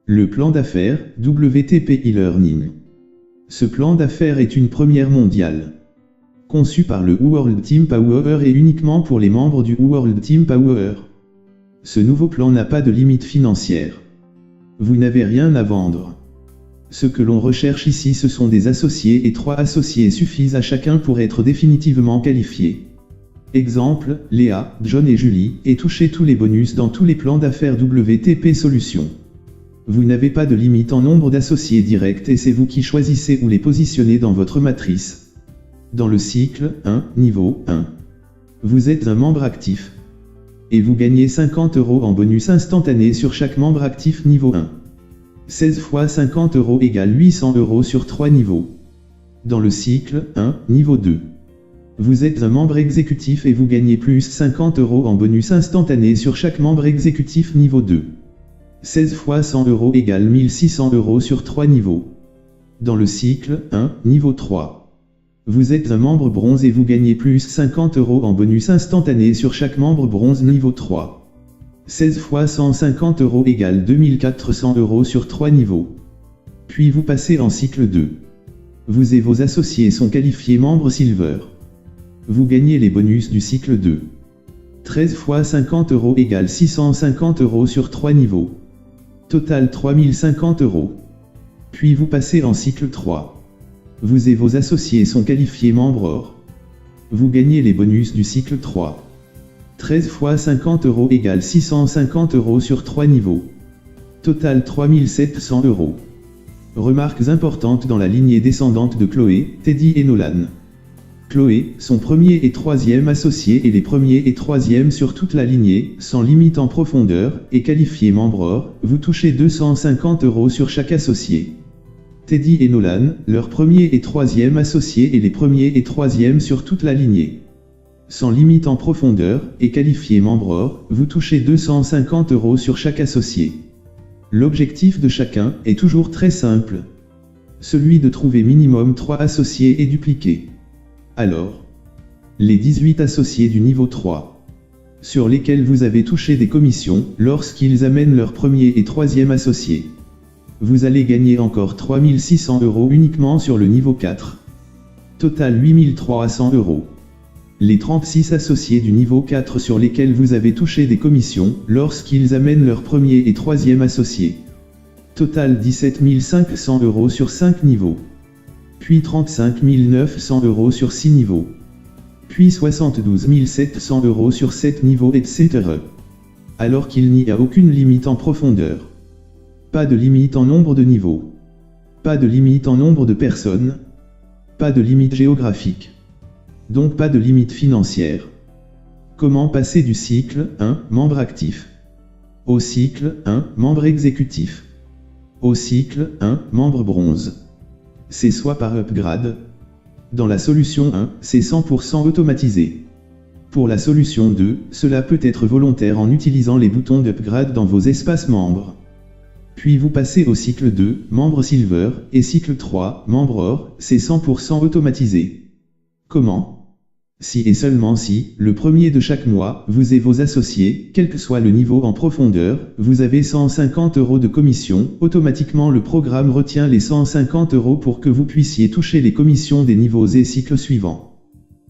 Le plan d'affaires, WTP e-learning. Ce plan d'affaires est une première mondiale. Conçu par le World Team Power et uniquement pour les membres du World Team Power. Ce nouveau plan n'a pas de limite financière. Vous n'avez rien à vendre. Ce que l'on recherche ici, ce sont des associés et 3 associés suffisent à chacun pour être définitivement qualifié. Exemple, Léa, John et Julie, et touchez tous les bonus dans tous les plans d'affaires WTP Solutions. Vous n'avez pas de limite en nombre d'associés directs et c'est vous qui choisissez où les positionner dans votre matrice. Dans le cycle 1, niveau 1. Vous êtes un membre actif. Et vous gagnez 50 € en bonus instantané sur chaque membre actif niveau 1. 16 fois 50 € égale 800 € sur 3 niveaux. Dans le cycle 1, niveau 2. Vous êtes un membre exécutif et vous gagnez plus 50 € en bonus instantané sur chaque membre exécutif niveau 2. 16 fois 100 € égale 1600 € sur 3 niveaux. Dans le cycle 1, niveau 3. Vous êtes un membre bronze et vous gagnez plus 50 € en bonus instantané sur chaque membre bronze niveau 3. 16 fois 150 € égale 2400 € sur 3 niveaux. Puis vous passez en cycle 2. Vous et vos associés sont qualifiés membres silver. Vous gagnez les bonus du cycle 2. 13 fois 50 € égale 650 € sur 3 niveaux. Total 3050 €. Puis vous passez en cycle 3. Vous et vos associés sont qualifiés membres or. Vous gagnez les bonus du cycle 3. 13 fois 50 € égale 650 € sur 3 niveaux. Total 3700 €. Remarques importantes dans la lignée descendante de Chloé, Teddy et Nolan. Chloé, son premier et troisième associé et les premiers et troisièmes sur toute la lignée, sans limite en profondeur, est qualifié membre or, vous touchez 250 € sur chaque associé. Teddy et Nolan, leurs premiers et troisième associés et les premiers et troisièmes sur toute la lignée. Sans limite en profondeur, est qualifié membre or, vous touchez 250 € sur chaque associé. L'objectif de chacun est toujours très simple. Celui de trouver minimum 3 associés et dupliqués. Alors, les 18 associés du niveau 3, sur lesquels vous avez touché des commissions, lorsqu'ils amènent leur premier et troisième associé. Vous allez gagner encore 3600 € uniquement sur le niveau 4. Total 8300 €. Les 36 associés du niveau 4 sur lesquels vous avez touché des commissions, lorsqu'ils amènent leur premier et troisième associé. Total 17 500 € sur 5 niveaux. Puis 35 900 € sur 6 niveaux. Puis 72 700 € sur 7 niveaux, etc. Alors qu'il n'y a aucune limite en profondeur. Pas de limite en nombre de niveaux. Pas de limite en nombre de personnes. Pas de limite géographique. Donc pas de limite financière. Comment passer du cycle 1, membre actif, au cycle 1, membre exécutif, au cycle 1, membre bronze? C'est soit par upgrade. Dans la solution 1, c'est 100% automatisé. Pour la solution 2, cela peut être volontaire en utilisant les boutons d'upgrade dans vos espaces membres. Puis vous passez au cycle 2, membre silver, et cycle 3, membre or, c'est 100% automatisé. Comment? Si et seulement si, le premier de chaque mois, vous et vos associés, quel que soit le niveau en profondeur, vous avez 150 € de commission, automatiquement le programme retient les 150 € pour que vous puissiez toucher les commissions des niveaux et cycles suivants.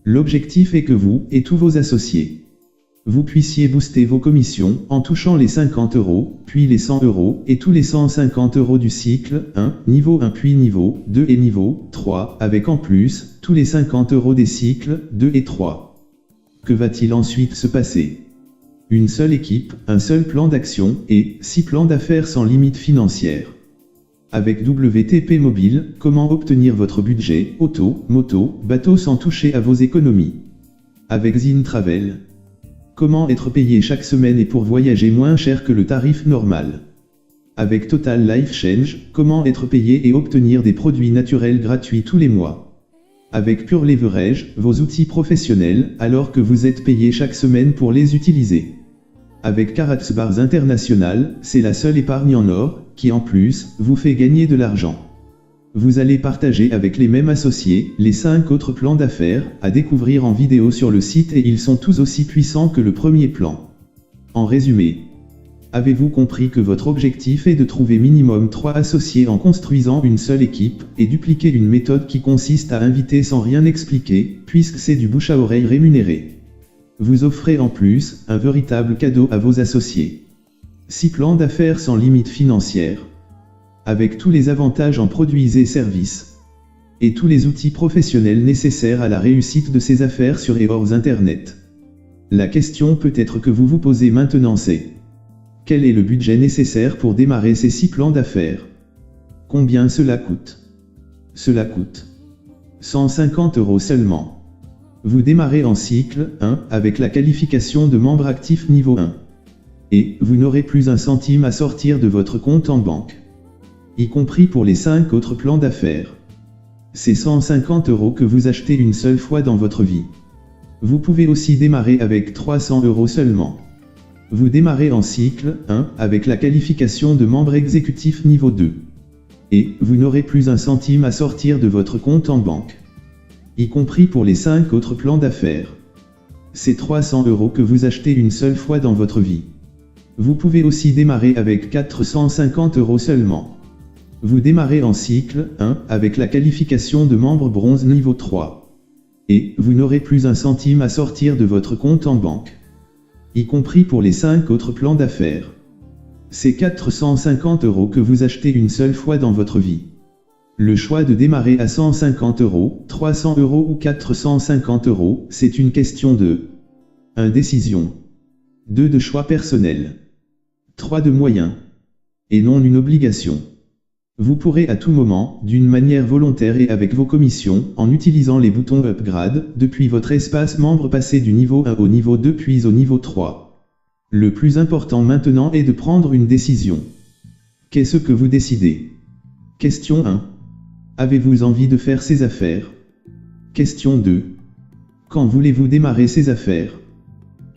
L'objectif est que vous, et tous vos associés, vous puissiez booster vos commissions, en touchant les 50 €, puis les 100 € et tous les 150 € du cycle 1, niveau 1 puis niveau 2 et niveau 3, avec en plus, tous les 50 € des cycles 2 et 3. Que va-t-il ensuite se passer? Une seule équipe, un seul plan d'action, et 6 plans d'affaires sans limite financière. Avec WTP Mobile, comment obtenir votre budget, auto, moto, bateau sans toucher à vos économies? Avec Zine Travel. Comment être payé chaque semaine et pour voyager moins cher que le tarif normal? Avec Total Life Change, comment être payé et obtenir des produits naturels gratuits tous les mois? Avec Pure Leverage, vos outils professionnels, alors que vous êtes payé chaque semaine pour les utiliser. Avec Karatsbars International, c'est la seule épargne en or, qui en plus, vous fait gagner de l'argent. Vous allez partager avec les mêmes associés, les 5 autres plans d'affaires, à découvrir en vidéo sur le site et ils sont tous aussi puissants que le premier plan. En résumé, Avez-vous compris que votre objectif est de trouver minimum 3 associés en construisant une seule équipe, et dupliquer une méthode qui consiste à inviter sans rien expliquer, puisque c'est du bouche à oreille rémunéré. Vous offrez en plus, un véritable cadeau à vos associés. 6 plans d'affaires sans limite financière. Avec tous les avantages en produits et services. Et tous les outils professionnels nécessaires à la réussite de ces affaires sur et hors Internet. La question peut-être que vous vous posez maintenant c'est: quel est le budget nécessaire pour démarrer ces 6 plans d'affaires? Combien cela coûte? Cela coûte 150 € seulement. Vous démarrez en cycle 1 avec la qualification de membre actif niveau 1. Et vous n'aurez plus un centime à sortir de votre compte en banque. Y compris pour les 5 autres plans d'affaires. C'est 150 € que vous achetez une seule fois dans votre vie. Vous pouvez aussi démarrer avec 300 € seulement. Vous démarrez en cycle 1 avec la qualification de membre exécutif niveau 2. Et vous n'aurez plus un centime à sortir de votre compte en banque. Y compris pour les 5 autres plans d'affaires. C'est 300 € que vous achetez une seule fois dans votre vie. Vous pouvez aussi démarrer avec 450 € seulement. Vous démarrez en cycle 1 avec la qualification de membre bronze niveau 3. Et vous n'aurez plus un centime à sortir de votre compte en banque. Y compris pour les 5 autres plans d'affaires. C'est 450 € que vous achetez une seule fois dans votre vie. Le choix de démarrer à 150 €, 300 € ou 450 €, c'est une question de 1. Décision. 2. De choix personnel. 3. De moyens. Et non une obligation. Vous pourrez à tout moment, d'une manière volontaire et avec vos commissions, en utilisant les boutons Upgrade, depuis votre espace membre passer du niveau 1 au niveau 2 puis au niveau 3. Le plus important maintenant est de prendre une décision. Qu'est-ce que vous décidez? Question 1. Avez-vous envie de faire ces affaires? Question 2. Quand voulez-vous démarrer ces affaires?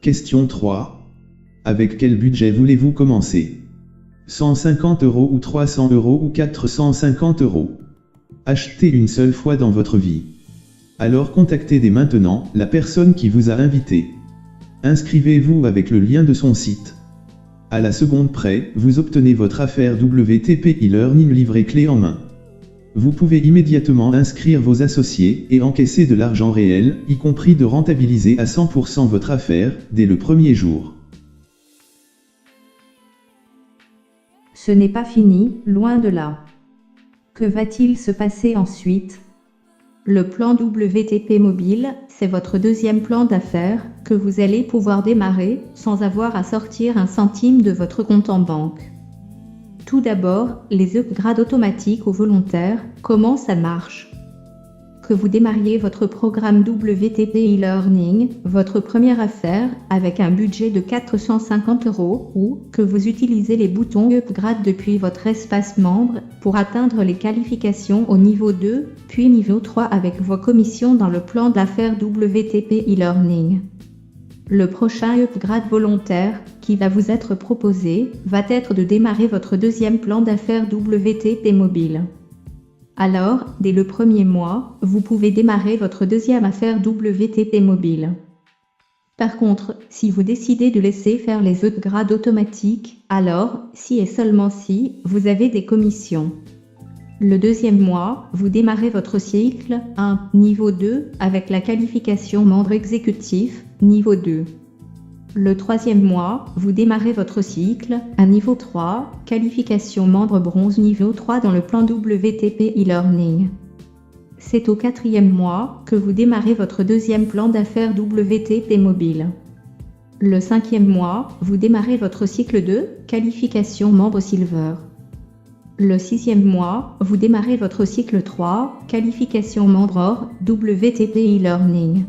Question 3. Avec quel budget voulez-vous commencer? 150 € ou 300 € ou 450 €. Achetez une seule fois dans votre vie. Alors contactez dès maintenant la personne qui vous a invité. Inscrivez-vous avec le lien de son site. À la seconde près, vous obtenez votre affaire WTP e-learning livrée clé en main. Vous pouvez immédiatement inscrire vos associés et encaisser de l'argent réel, y compris de rentabiliser à 100% votre affaire, dès le premier jour. Ce n'est pas fini, loin de là. Que va-t-il se passer ensuite? Le plan WTP Mobile, c'est votre deuxième plan d'affaires, que vous allez pouvoir démarrer, sans avoir à sortir un centime de votre compte en banque. Tout d'abord, les upgrades automatiques ou volontaires, comment ça marche? Que vous démarriez votre programme WTP e-learning, votre première affaire, avec un budget de 450 € ou que vous utilisez les boutons Upgrade depuis votre espace membre pour atteindre les qualifications au niveau 2, puis niveau 3 avec vos commissions dans le plan d'affaires WTP e-learning. Le prochain upgrade volontaire, qui va vous être proposé, va être de démarrer votre deuxième plan d'affaires WTP mobile. Alors, dès le premier mois, vous pouvez démarrer votre deuxième affaire WTP mobile. Par contre, si vous décidez de laisser faire les upgrades automatiques, alors, si et seulement si, vous avez des commissions. Le deuxième mois, vous démarrez votre cycle 1, niveau 2, avec la qualification membre exécutif, niveau 2. Le troisième mois, vous démarrez votre cycle à niveau 3, qualification membre bronze niveau 3 dans le plan WTP e-learning. C'est au quatrième mois que vous démarrez votre deuxième plan d'affaires WTP mobile. Le cinquième mois, vous démarrez votre cycle 2, qualification membre silver. Le sixième mois, vous démarrez votre cycle 3, qualification membre or, WTP e-learning.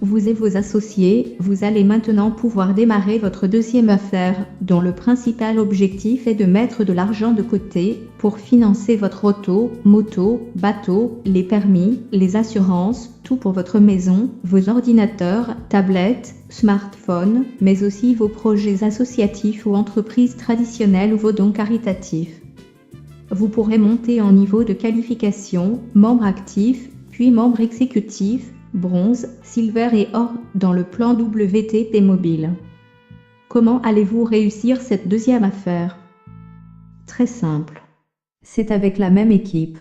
Vous et vos associés, vous allez maintenant pouvoir démarrer votre deuxième affaire, dont le principal objectif est de mettre de l'argent de côté pour financer votre auto, moto, bateau, les permis, les assurances, tout pour votre maison, vos ordinateurs, tablettes, smartphones, mais aussi vos projets associatifs ou entreprises traditionnelles ou vos dons caritatifs. Vous pourrez monter en niveau de qualification, membre actif, puis membre exécutif, bronze, silver et or dans le plan WTP mobile. Comment allez-vous réussir cette deuxième affaire? Très simple. C'est avec la même équipe.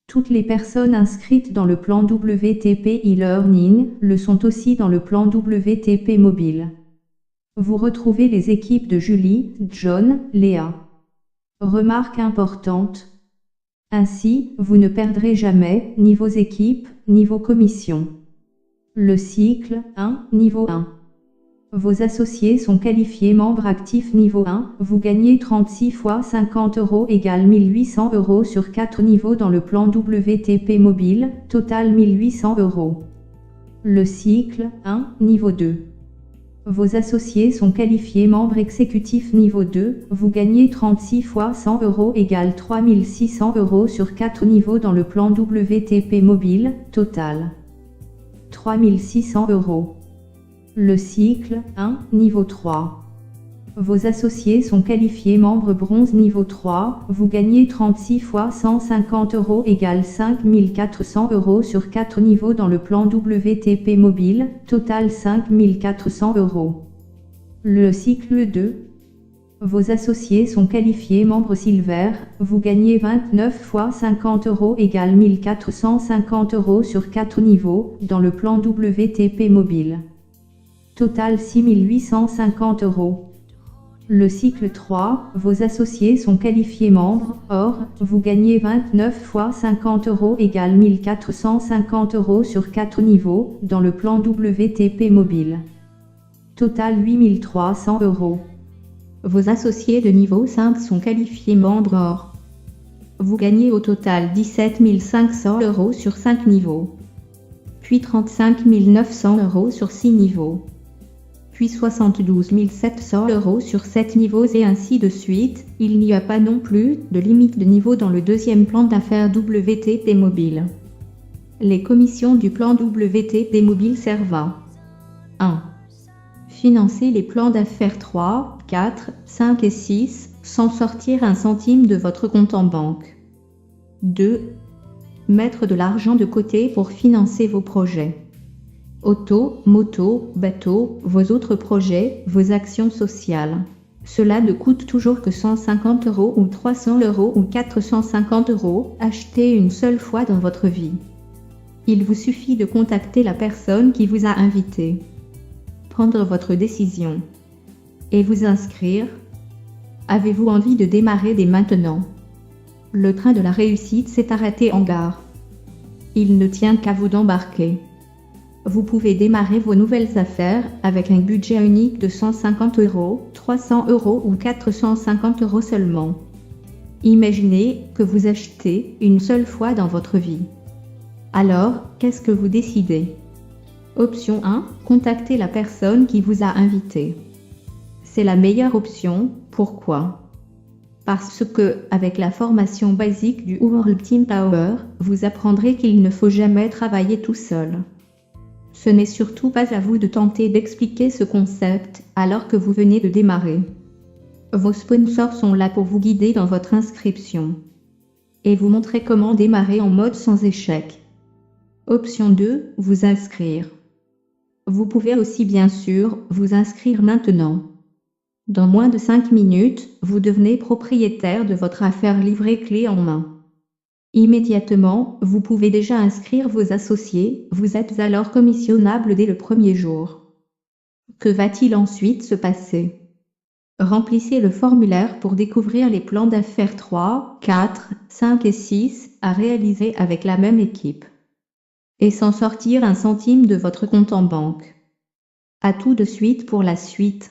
Toutes les personnes inscrites dans le plan WTP e-learning le sont aussi dans le plan WTP mobile. Vous retrouvez les équipes de Julie, John, Léa. Remarque importante. Ainsi, vous ne perdrez jamais ni vos équipes, ni vos commissions. Le cycle 1, niveau 1. Vos associés sont qualifiés membres actifs niveau 1, vous gagnez 36 fois 50 € égale 1800 € sur 4 niveaux dans le plan WTP mobile, total 1800 €. Le cycle 1, niveau 2. Vos associés sont qualifiés membres exécutifs niveau 2, vous gagnez 36 fois 100 € égale 3600 € sur 4 niveaux dans le plan WTP mobile, total 3600 €. Le cycle 1, niveau 3. Vos associés sont qualifiés membres bronze niveau 3, vous gagnez 36 fois 150 € égale 5400 € sur 4 niveaux dans le plan WTP mobile, total 5400 €. Le cycle 2. Vos associés sont qualifiés membres silver, vous gagnez 29 fois 50 € égale 1450 € sur 4 niveaux, dans le plan WTP mobile. Total 6850 €. Le cycle 3, vos associés sont qualifiés membres or, vous gagnez 29 fois 50 € égale 1450 € sur 4 niveaux, dans le plan WTP mobile. Total 8300 €. Vos associés de niveau 5 sont qualifiés membres or. Vous gagnez au total 17 500 € sur 5 niveaux. Puis 35 900 € sur 6 niveaux. Puis 72 700 € sur 7 niveaux et ainsi de suite. Il n'y a pas non plus de limite de niveau dans le deuxième plan d'affaires WTP mobile. Les commissions du plan WTP mobile servent à 1. Financer les plans d'affaires 3, 4, 5 et 6, sans sortir un centime de votre compte en banque. 2. Mettre de l'argent de côté pour financer vos projets. Auto, moto, bateau, vos autres projets, vos actions sociales. Cela ne coûte toujours que 150 € ou 300 € ou 450 € achetés une seule fois dans votre vie. Il vous suffit de contacter la personne qui vous a invité. Prendre votre décision. Et vous inscrire. Avez-vous envie de démarrer dès maintenant? Le train de la réussite s'est arrêté en gare. Il ne tient qu'à vous d'embarquer. Vous pouvez démarrer vos nouvelles affaires avec un budget unique de 150 €, 300 € ou 450 € seulement. Imaginez que vous achetez une seule fois dans votre vie. Alors, qu'est-ce que vous décidez? Option 1, contactez la personne qui vous a invité. C'est la meilleure option, pourquoi? Parce que, avec la formation basique du World Team Power, vous apprendrez qu'il ne faut jamais travailler tout seul. Ce n'est surtout pas à vous de tenter d'expliquer ce concept, alors que vous venez de démarrer. Vos sponsors sont là pour vous guider dans votre inscription. Et vous montrer comment démarrer en mode sans échec. Option 2, vous inscrire. Vous pouvez aussi bien sûr, vous inscrire maintenant. Dans moins de 5 minutes, vous devenez propriétaire de votre affaire livrée clé en main. Immédiatement, vous pouvez déjà inscrire vos associés, vous êtes alors commissionnable dès le premier jour. Que va-t-il ensuite se passer? Remplissez le formulaire pour découvrir les plans d'affaires 3, 4, 5 et 6 à réaliser avec la même équipe. Et sans sortir un centime de votre compte en banque. À tout de suite pour la suite.